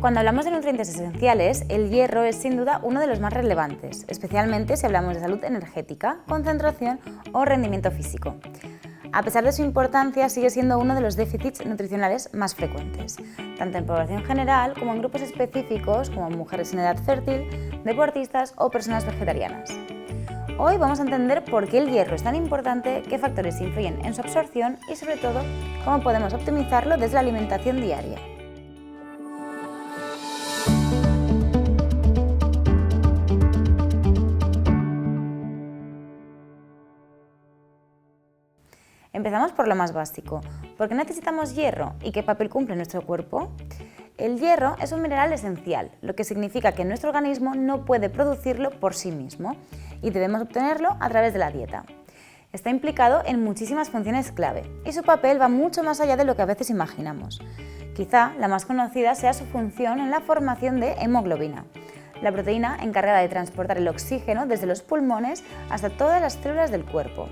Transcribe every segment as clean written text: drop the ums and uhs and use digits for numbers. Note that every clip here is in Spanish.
Cuando hablamos de nutrientes esenciales, el hierro es sin duda uno de los más relevantes, especialmente si hablamos de salud energética, concentración o rendimiento físico. A pesar de su importancia, sigue siendo uno de los déficits nutricionales más frecuentes, tanto en población general como en grupos específicos como mujeres en edad fértil, deportistas o personas vegetarianas. Hoy vamos a entender por qué el hierro es tan importante, qué factores influyen en su absorción y sobre todo cómo podemos optimizarlo desde la alimentación diaria. Empezamos por lo más básico. ¿Por qué necesitamos hierro y qué papel cumple en nuestro cuerpo? El hierro es un mineral esencial, lo que significa que nuestro organismo no puede producirlo por sí mismo y debemos obtenerlo a través de la dieta. Está implicado en muchísimas funciones clave y su papel va mucho más allá de lo que a veces imaginamos. Quizá la más conocida sea su función en la formación de hemoglobina, la proteína encargada de transportar el oxígeno desde los pulmones hasta todas las células del cuerpo.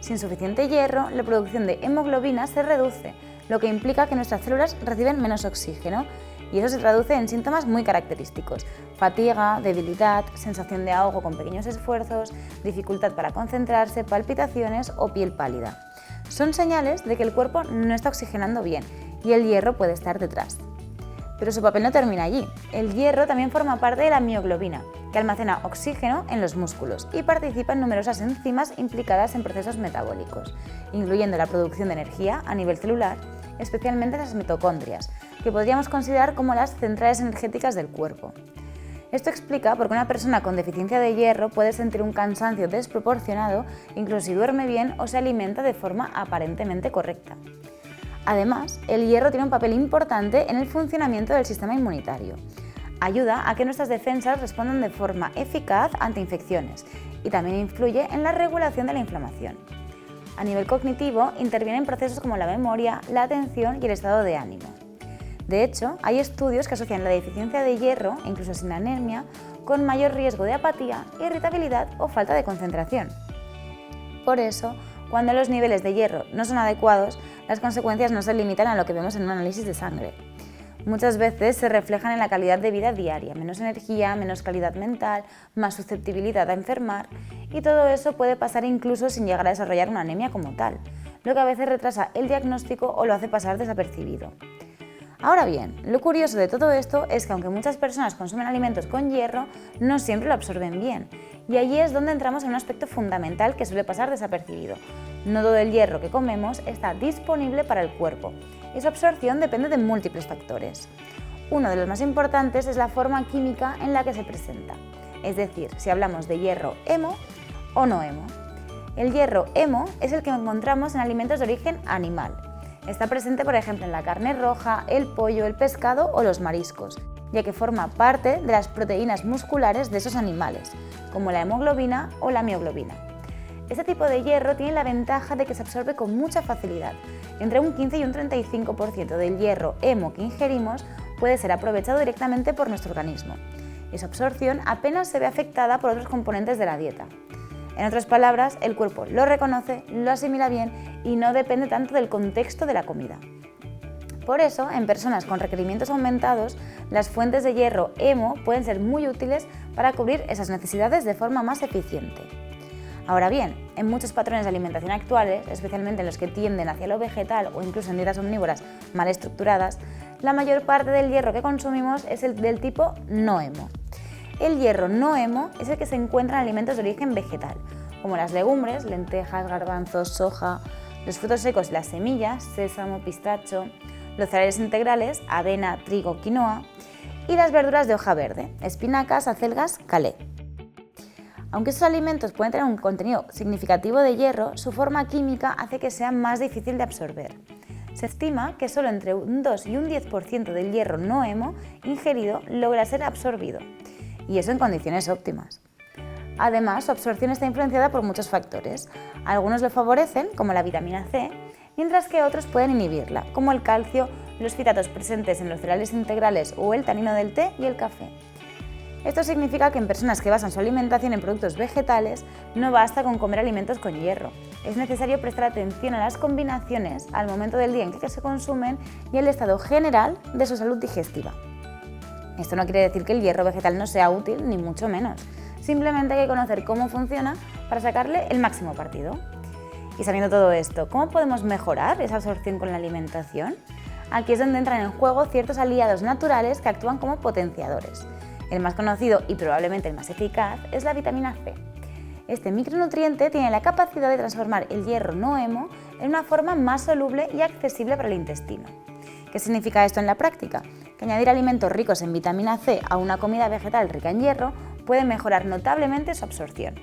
Sin suficiente hierro, la producción de hemoglobina se reduce, lo que implica que nuestras células reciben menos oxígeno y eso se traduce en síntomas muy característicos: fatiga, debilidad, sensación de ahogo con pequeños esfuerzos, dificultad para concentrarse, palpitaciones o piel pálida. Son señales de que el cuerpo no está oxigenando bien y el hierro puede estar detrás. Pero su papel no termina allí. El hierro también forma parte de la mioglobina, que almacena oxígeno en los músculos y participa en numerosas enzimas implicadas en procesos metabólicos, incluyendo la producción de energía a nivel celular, especialmente las mitocondrias, que podríamos considerar como las centrales energéticas del cuerpo. Esto explica por qué una persona con deficiencia de hierro puede sentir un cansancio desproporcionado, incluso si duerme bien o se alimenta de forma aparentemente correcta. Además, el hierro tiene un papel importante en el funcionamiento del sistema inmunitario. Ayuda a que nuestras defensas respondan de forma eficaz ante infecciones y también influye en la regulación de la inflamación. A nivel cognitivo, interviene en procesos como la memoria, la atención y el estado de ánimo. De hecho, hay estudios que asocian la deficiencia de hierro, incluso sin anemia, con mayor riesgo de apatía, irritabilidad o falta de concentración. Por eso, cuando los niveles de hierro no son adecuados, las consecuencias no se limitan a lo que vemos en un análisis de sangre. Muchas veces se reflejan en la calidad de vida diaria: menos energía, menos calidad mental, más susceptibilidad a enfermar, y todo eso puede pasar incluso sin llegar a desarrollar una anemia como tal, lo que a veces retrasa el diagnóstico o lo hace pasar desapercibido. Ahora bien, lo curioso de todo esto es que aunque muchas personas consumen alimentos con hierro, no siempre lo absorben bien, y allí es donde entramos en un aspecto fundamental que suele pasar desapercibido. No todo el hierro que comemos está disponible para el cuerpo y su absorción depende de múltiples factores. Uno de los más importantes es la forma química en la que se presenta, es decir, si hablamos de hierro hemo o no hemo. El hierro hemo es el que encontramos en alimentos de origen animal. Está presente, por ejemplo, en la carne roja, el pollo, el pescado o los mariscos, ya que forma parte de las proteínas musculares de esos animales, como la hemoglobina o la mioglobina. Este tipo de hierro tiene la ventaja de que se absorbe con mucha facilidad. Entre un 15 y un 35% del hierro hemo que ingerimos puede ser aprovechado directamente por nuestro organismo, y su absorción apenas se ve afectada por otros componentes de la dieta. En otras palabras, el cuerpo lo reconoce, lo asimila bien y no depende tanto del contexto de la comida. Por eso, en personas con requerimientos aumentados, las fuentes de hierro hemo pueden ser muy útiles para cubrir esas necesidades de forma más eficiente. Ahora bien, en muchos patrones de alimentación actuales, especialmente en los que tienden hacia lo vegetal o incluso en dietas omnívoras mal estructuradas, la mayor parte del hierro que consumimos es el del tipo no hemo. El hierro no hemo es el que se encuentra en alimentos de origen vegetal, como las legumbres, lentejas, garbanzos, soja, los frutos secos y las semillas, sésamo, pistacho, los cereales integrales, avena, trigo, quinoa, y las verduras de hoja verde, espinacas, acelgas, calé. Aunque estos alimentos pueden tener un contenido significativo de hierro, su forma química hace que sea más difícil de absorber. Se estima que solo entre un 2 y un 10% del hierro no hemo ingerido logra ser absorbido, y eso en condiciones óptimas. Además, su absorción está influenciada por muchos factores. Algunos lo favorecen, como la vitamina C, mientras que otros pueden inhibirla, como el calcio, los fitatos presentes en los cereales integrales o el tanino del té y el café. Esto significa que en personas que basan su alimentación en productos vegetales no basta con comer alimentos con hierro. Es necesario prestar atención a las combinaciones, al momento del día en que se consumen y al estado general de su salud digestiva. Esto no quiere decir que el hierro vegetal no sea útil, ni mucho menos. Simplemente hay que conocer cómo funciona para sacarle el máximo partido. Y sabiendo todo esto, ¿cómo podemos mejorar esa absorción con la alimentación? Aquí es donde entran en juego ciertos aliados naturales que actúan como potenciadores. El más conocido y probablemente el más eficaz es la vitamina C. Este micronutriente tiene la capacidad de transformar el hierro no hemo en una forma más soluble y accesible para el intestino. ¿Qué significa esto en la práctica? Que añadir alimentos ricos en vitamina C a una comida vegetal rica en hierro puede mejorar notablemente su absorción.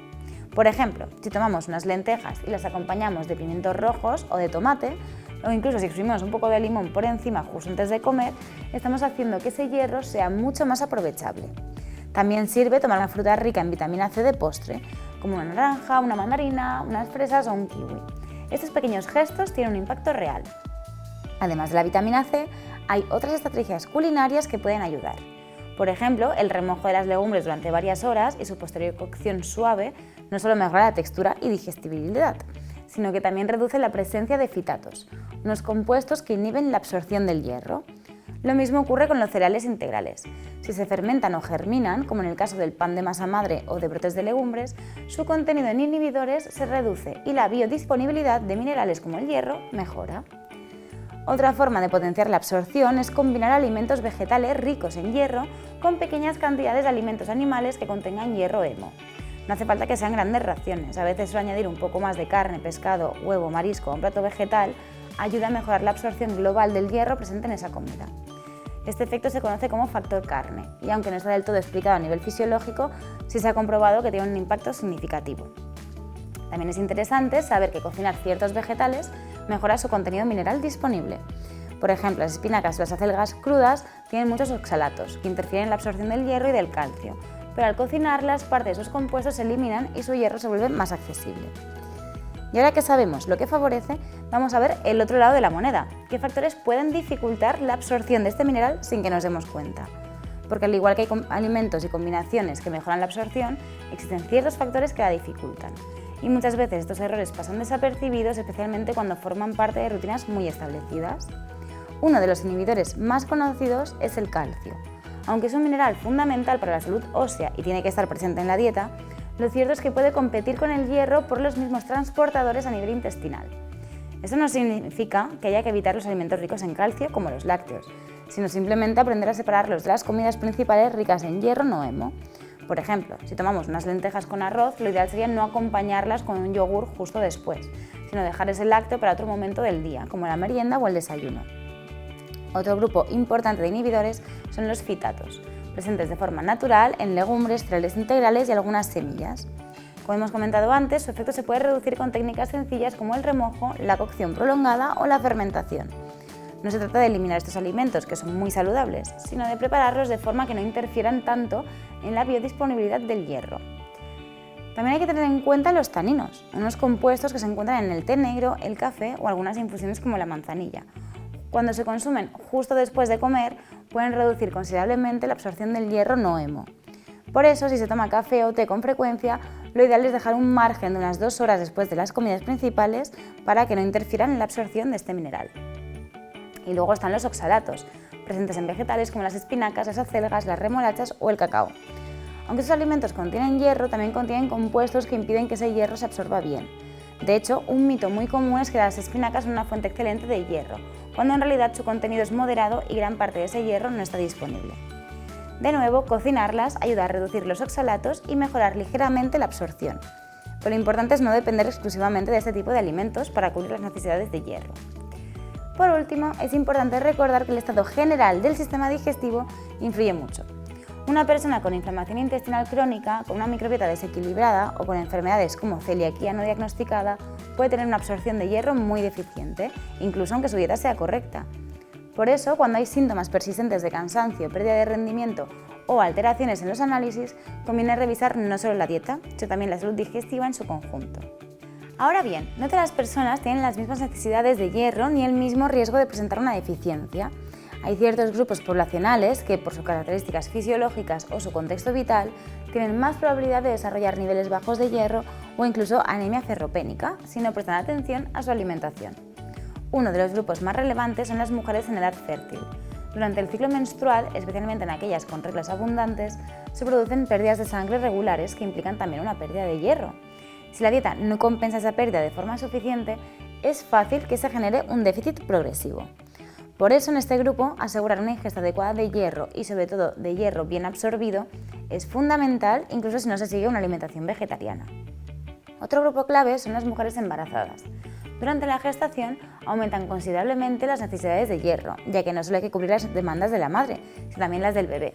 Por ejemplo, si tomamos unas lentejas y las acompañamos de pimientos rojos o de tomate, o incluso si exprimimos un poco de limón por encima justo antes de comer, estamos haciendo que ese hierro sea mucho más aprovechable. También sirve tomar una fruta rica en vitamina C de postre, como una naranja, una mandarina, unas fresas o un kiwi. Estos pequeños gestos tienen un impacto real. Además de la vitamina C, hay otras estrategias culinarias que pueden ayudar. Por ejemplo, el remojo de las legumbres durante varias horas y su posterior cocción suave no solo mejora la textura y digestibilidad, sino que también reduce la presencia de fitatos, unos compuestos que inhiben la absorción del hierro. Lo mismo ocurre con los cereales integrales. Si se fermentan o germinan, como en el caso del pan de masa madre o de brotes de legumbres, su contenido en inhibidores se reduce y la biodisponibilidad de minerales como el hierro mejora. Otra forma de potenciar la absorción es combinar alimentos vegetales ricos en hierro con pequeñas cantidades de alimentos animales que contengan hierro hemo. No hace falta que sean grandes raciones, a veces solo añadir un poco más de carne, pescado, huevo, marisco a un plato vegetal ayuda a mejorar la absorción global del hierro presente en esa comida. Este efecto se conoce como factor carne y aunque no está del todo explicado a nivel fisiológico, sí se ha comprobado que tiene un impacto significativo. También es interesante saber que cocinar ciertos vegetales mejora su contenido mineral disponible. Por ejemplo, las espinacas o las acelgas crudas tienen muchos oxalatos que interfieren en la absorción del hierro y del calcio, pero al cocinarlas parte de esos compuestos se eliminan y su hierro se vuelve más accesible. Y ahora que sabemos lo que favorece, vamos a ver el otro lado de la moneda. ¿Qué factores pueden dificultar la absorción de este mineral sin que nos demos cuenta? Porque al igual que hay alimentos y combinaciones que mejoran la absorción, existen ciertos factores que la dificultan. Y muchas veces estos errores pasan desapercibidos, especialmente cuando forman parte de rutinas muy establecidas. Uno de los inhibidores más conocidos es el calcio. Aunque es un mineral fundamental para la salud ósea y tiene que estar presente en la dieta, lo cierto es que puede competir con el hierro por los mismos transportadores a nivel intestinal. Eso no significa que haya que evitar los alimentos ricos en calcio, como los lácteos, sino simplemente aprender a separarlos de las comidas principales ricas en hierro no hemo. Por ejemplo, si tomamos unas lentejas con arroz, lo ideal sería no acompañarlas con un yogur justo después, sino dejar ese lácteo para otro momento del día, como la merienda o el desayuno. Otro grupo importante de inhibidores son los fitatos, presentes de forma natural en legumbres, cereales integrales y algunas semillas. Como hemos comentado antes, su efecto se puede reducir con técnicas sencillas como el remojo, la cocción prolongada o la fermentación. No se trata de eliminar estos alimentos, que son muy saludables, sino de prepararlos de forma que no interfieran tanto en la biodisponibilidad del hierro. También hay que tener en cuenta los taninos, unos compuestos que se encuentran en el té negro, el café o algunas infusiones como la manzanilla. Cuando se consumen justo después de comer, pueden reducir considerablemente la absorción del hierro no hemo. Por eso, si se toma café o té con frecuencia, lo ideal es dejar un margen de unas 2 horas después de las comidas principales para que no interfieran en la absorción de este mineral. Y luego están los oxalatos, presentes en vegetales como las espinacas, las acelgas, las remolachas o el cacao. Aunque estos alimentos contienen hierro, también contienen compuestos que impiden que ese hierro se absorba bien. De hecho, un mito muy común es que las espinacas son una fuente excelente de hierro, cuando en realidad su contenido es moderado y gran parte de ese hierro no está disponible. De nuevo, cocinarlas ayuda a reducir los oxalatos y mejorar ligeramente la absorción. Pero lo importante es no depender exclusivamente de este tipo de alimentos para cubrir las necesidades de hierro. Por último, es importante recordar que el estado general del sistema digestivo influye mucho. Una persona con inflamación intestinal crónica, con una microbiota desequilibrada o con enfermedades como celiaquía no diagnosticada puede tener una absorción de hierro muy deficiente, incluso aunque su dieta sea correcta. Por eso, cuando hay síntomas persistentes de cansancio, pérdida de rendimiento o alteraciones en los análisis, conviene revisar no solo la dieta, sino también la salud digestiva en su conjunto. Ahora bien, no todas las personas tienen las mismas necesidades de hierro ni el mismo riesgo de presentar una deficiencia. Hay ciertos grupos poblacionales que, por sus características fisiológicas o su contexto vital, tienen más probabilidad de desarrollar niveles bajos de hierro o incluso anemia ferropénica, si no prestan atención a su alimentación. Uno de los grupos más relevantes son las mujeres en edad fértil. Durante el ciclo menstrual, especialmente en aquellas con reglas abundantes, se producen pérdidas de sangre regulares que implican también una pérdida de hierro. Si la dieta no compensa esa pérdida de forma suficiente, es fácil que se genere un déficit progresivo. Por eso, en este grupo, asegurar una ingesta adecuada de hierro y sobre todo de hierro bien absorbido es fundamental, incluso si no se sigue una alimentación vegetariana. Otro grupo clave son las mujeres embarazadas. Durante la gestación aumentan considerablemente las necesidades de hierro, ya que no solo hay que cubrir las demandas de la madre, sino también las del bebé.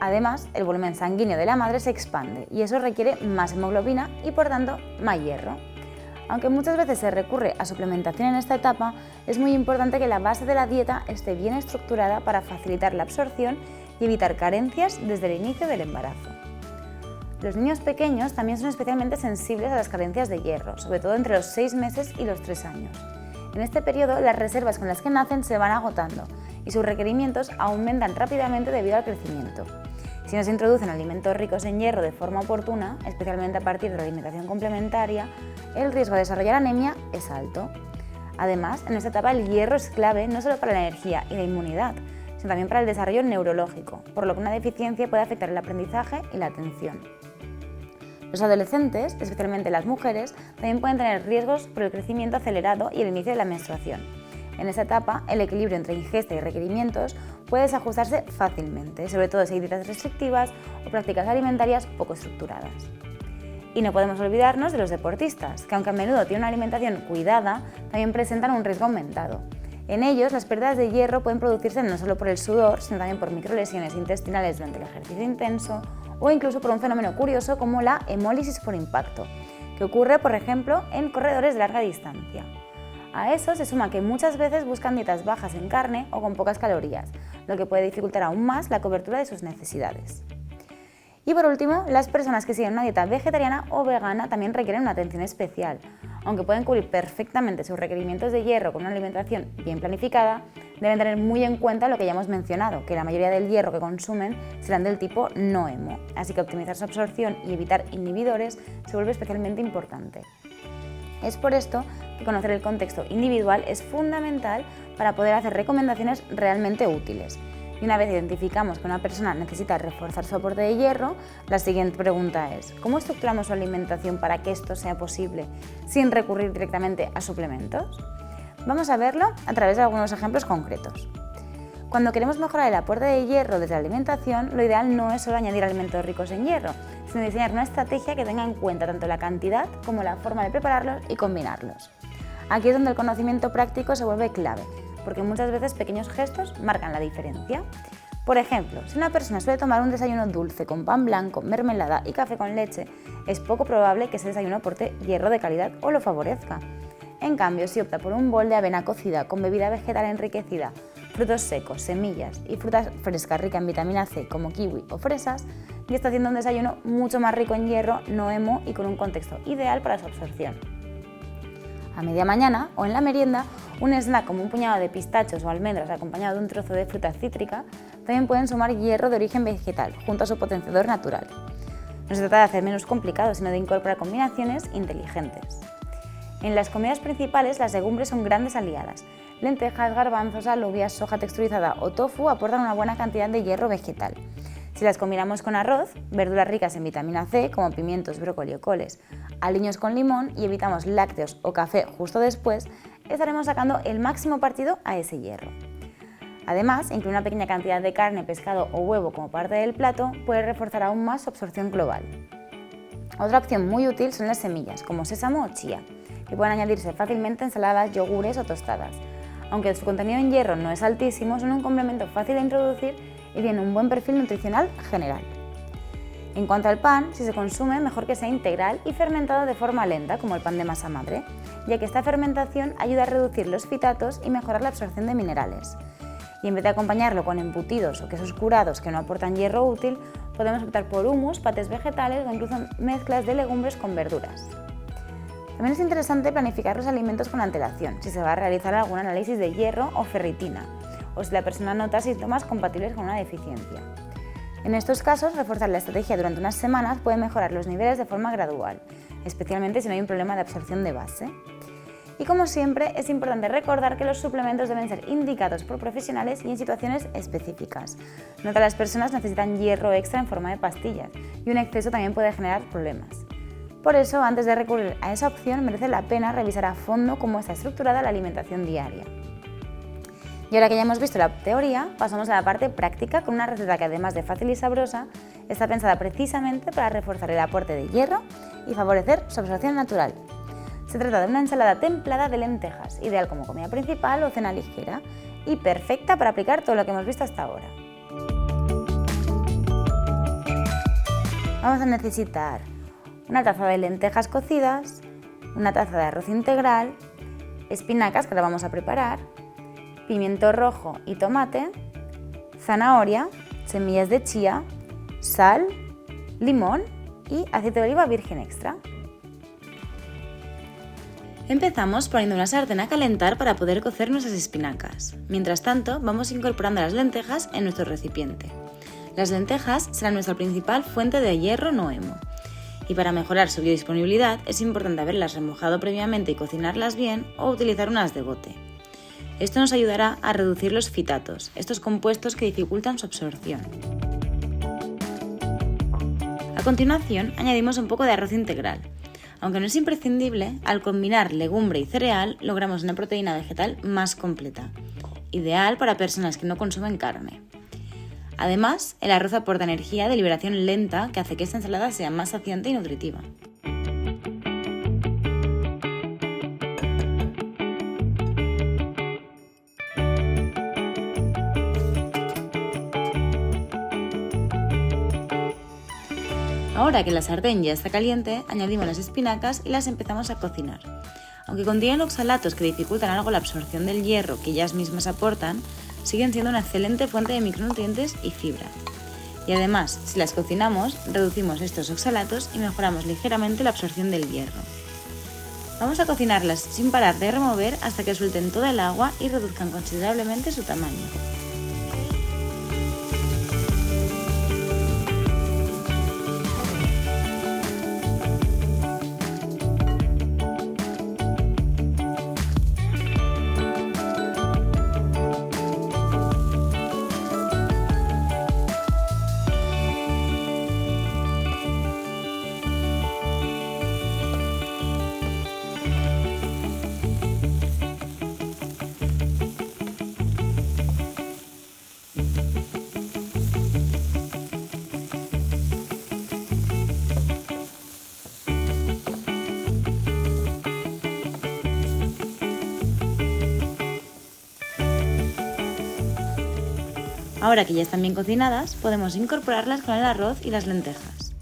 Además, el volumen sanguíneo de la madre se expande y eso requiere más hemoglobina y por tanto más hierro. Aunque muchas veces se recurre a suplementación en esta etapa, es muy importante que la base de la dieta esté bien estructurada para facilitar la absorción y evitar carencias desde el inicio del embarazo. Los niños pequeños también son especialmente sensibles a las carencias de hierro, sobre todo entre los 6 meses y los 3 años. En este periodo, las reservas con las que nacen se van agotando y sus requerimientos aumentan rápidamente debido al crecimiento. Si no se introducen alimentos ricos en hierro de forma oportuna, especialmente a partir de la alimentación complementaria, el riesgo de desarrollar anemia es alto. Además, en esta etapa el hierro es clave no solo para la energía y la inmunidad, sino también para el desarrollo neurológico, por lo que una deficiencia puede afectar el aprendizaje y la atención. Los adolescentes, especialmente las mujeres, también pueden tener riesgos por el crecimiento acelerado y el inicio de la menstruación. En esta etapa, el equilibrio entre ingesta y requerimientos puede desajustarse fácilmente, sobre todo si hay dietas restrictivas o prácticas alimentarias poco estructuradas. Y no podemos olvidarnos de los deportistas, que aunque a menudo tienen una alimentación cuidada, también presentan un riesgo aumentado. En ellos, las pérdidas de hierro pueden producirse no solo por el sudor, sino también por microlesiones intestinales durante el ejercicio intenso o incluso por un fenómeno curioso como la hemólisis por impacto, que ocurre, por ejemplo, en corredores de larga distancia. A eso se suma que muchas veces buscan dietas bajas en carne o con pocas calorías, lo que puede dificultar aún más la cobertura de sus necesidades. Y por último, las personas que siguen una dieta vegetariana o vegana también requieren una atención especial. Aunque pueden cubrir perfectamente sus requerimientos de hierro con una alimentación bien planificada, deben tener muy en cuenta lo que ya hemos mencionado, que la mayoría del hierro que consumen serán del tipo no hemo, así que optimizar su absorción y evitar inhibidores se vuelve especialmente importante. Es por esto que conocer el contexto individual es fundamental para poder hacer recomendaciones realmente útiles. Y una vez identificamos que una persona necesita reforzar su aporte de hierro, la siguiente pregunta es: ¿cómo estructuramos su alimentación para que esto sea posible sin recurrir directamente a suplementos? Vamos a verlo a través de algunos ejemplos concretos. Cuando queremos mejorar el aporte de hierro desde la alimentación, lo ideal no es solo añadir alimentos ricos en hierro, sino diseñar una estrategia que tenga en cuenta tanto la cantidad como la forma de prepararlos y combinarlos. Aquí es donde el conocimiento práctico se vuelve clave, porque muchas veces pequeños gestos marcan la diferencia. Por ejemplo, si una persona suele tomar un desayuno dulce con pan blanco, mermelada y café con leche, es poco probable que ese desayuno aporte hierro de calidad o lo favorezca. En cambio, si opta por un bol de avena cocida con bebida vegetal enriquecida, frutos secos, semillas y frutas frescas ricas en vitamina C como kiwi o fresas, ya está haciendo un desayuno mucho más rico en hierro, no hemo y con un contexto ideal para su absorción. A media mañana o en la merienda, un snack como un puñado de pistachos o almendras acompañado de un trozo de fruta cítrica también pueden sumar hierro de origen vegetal junto a su potenciador natural. No se trata de hacer menos complicado, sino de incorporar combinaciones inteligentes. En las comidas principales, las legumbres son grandes aliadas. Lentejas, garbanzos, alubias, soja texturizada o tofu aportan una buena cantidad de hierro vegetal. Si las combinamos con arroz, verduras ricas en vitamina C como pimientos, brócoli o coles, aliños con limón y evitamos lácteos o café justo después, estaremos sacando el máximo partido a ese hierro. Además, incluir una pequeña cantidad de carne, pescado o huevo como parte del plato puede reforzar aún más su absorción global. Otra opción muy útil son las semillas, como sésamo o chía, que pueden añadirse fácilmente a ensaladas, yogures o tostadas. Aunque su contenido en hierro no es altísimo, son un complemento fácil de introducir y tienen un buen perfil nutricional general. En cuanto al pan, si se consume, mejor que sea integral y fermentado de forma lenta, como el pan de masa madre, ya que esta fermentación ayuda a reducir los fitatos y mejorar la absorción de minerales. Y en vez de acompañarlo con embutidos o quesos curados que no aportan hierro útil, podemos optar por hummus, patés vegetales o incluso mezclas de legumbres con verduras. También es interesante planificar los alimentos con antelación, si se va a realizar algún análisis de hierro o ferritina, o si la persona nota síntomas compatibles con una deficiencia. En estos casos, reforzar la estrategia durante unas semanas puede mejorar los niveles de forma gradual, especialmente si no hay un problema de absorción de base. Y como siempre, es importante recordar que los suplementos deben ser indicados por profesionales y en situaciones específicas. No todas las personas necesitan hierro extra en forma de pastillas y un exceso también puede generar problemas. Por eso, antes de recurrir a esa opción, merece la pena revisar a fondo cómo está estructurada la alimentación diaria. Y ahora que ya hemos visto la teoría, pasamos a la parte práctica con una receta que, además de fácil y sabrosa, está pensada precisamente para reforzar el aporte de hierro y favorecer su absorción natural. Se trata de una ensalada templada de lentejas, ideal como comida principal o cena ligera y perfecta para aplicar todo lo que hemos visto hasta ahora. Vamos a necesitar una taza de lentejas cocidas, una taza de arroz integral, espinacas que la vamos a preparar, pimiento rojo y tomate, zanahoria, semillas de chía, sal, limón y aceite de oliva virgen extra. Empezamos poniendo una sartén a calentar para poder cocer nuestras espinacas. Mientras tanto, vamos incorporando las lentejas en nuestro recipiente. Las lentejas serán nuestra principal fuente de hierro no hemo. Y para mejorar su biodisponibilidad es importante haberlas remojado previamente y cocinarlas bien o utilizar unas de bote. Esto nos ayudará a reducir los fitatos, estos compuestos que dificultan su absorción. A continuación, añadimos un poco de arroz integral. Aunque no es imprescindible, al combinar legumbre y cereal logramos una proteína vegetal más completa, ideal para personas que no consumen carne. Además, el arroz aporta energía de liberación lenta que hace que esta ensalada sea más saciante y nutritiva. Ahora que la sartén ya está caliente, añadimos las espinacas y las empezamos a cocinar. Aunque contienen oxalatos que dificultan algo la absorción del hierro que ellas mismas aportan, siguen siendo una excelente fuente de micronutrientes y fibra. Y además, si las cocinamos, reducimos estos oxalatos y mejoramos ligeramente la absorción del hierro. Vamos a cocinarlas sin parar de remover hasta que suelten toda el agua y reduzcan considerablemente su tamaño. Ahora que ya están bien cocinadas, podemos incorporarlas con el arroz y las lentejas.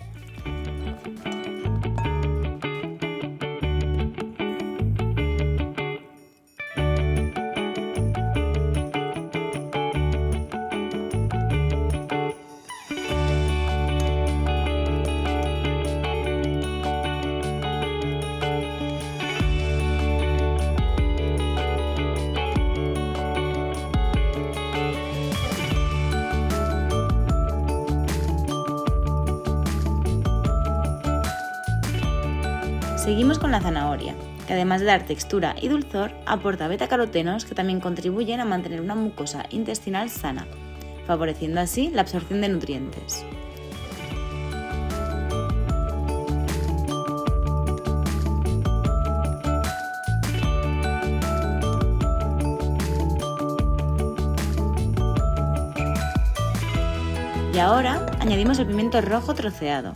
Seguimos con la zanahoria, que además de dar textura y dulzor, aporta betacarotenos que también contribuyen a mantener una mucosa intestinal sana, favoreciendo así la absorción de nutrientes. Y ahora añadimos el pimiento rojo troceado,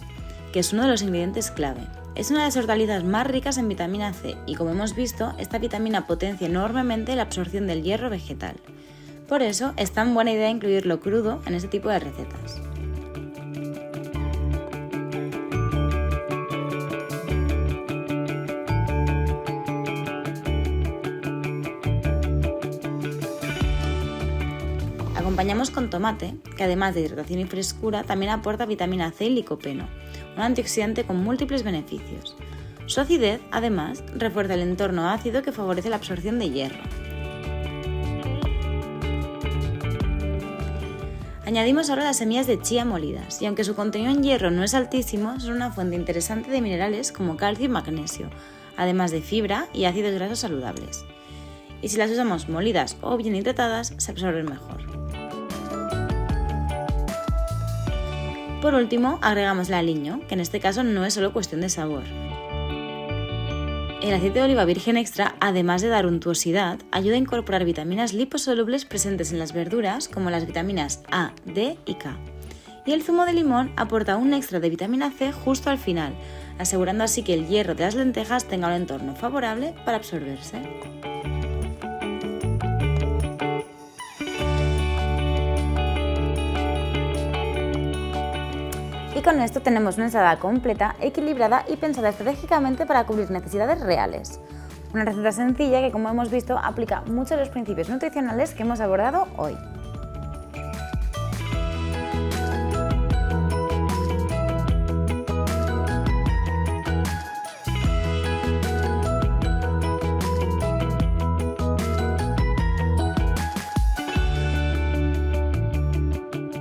que es uno de los ingredientes clave. Es una de las hortalizas más ricas en vitamina C y, como hemos visto, esta vitamina potencia enormemente la absorción del hierro vegetal. Por eso es tan buena idea incluirlo crudo en este tipo de recetas. Acompañamos con tomate, que además de hidratación y frescura, también aporta vitamina C y licopeno, un antioxidante con múltiples beneficios. Su acidez, además, refuerza el entorno ácido que favorece la absorción de hierro. Añadimos ahora las semillas de chía molidas, y aunque su contenido en hierro no es altísimo, son una fuente interesante de minerales como calcio y magnesio, además de fibra y ácidos grasos saludables. Y si las usamos molidas o bien hidratadas, se absorben mejor. Por último, agregamos el aliño, que en este caso no es solo cuestión de sabor. El aceite de oliva virgen extra, además de dar untuosidad, ayuda a incorporar vitaminas liposolubles presentes en las verduras, como las vitaminas A, D y K. Y el zumo de limón aporta un extra de vitamina C justo al final, asegurando así que el hierro de las lentejas tenga un entorno favorable para absorberse. Y con esto tenemos una ensalada completa, equilibrada y pensada estratégicamente para cubrir necesidades reales. Una receta sencilla que, como hemos visto, aplica muchos de los principios nutricionales que hemos abordado hoy.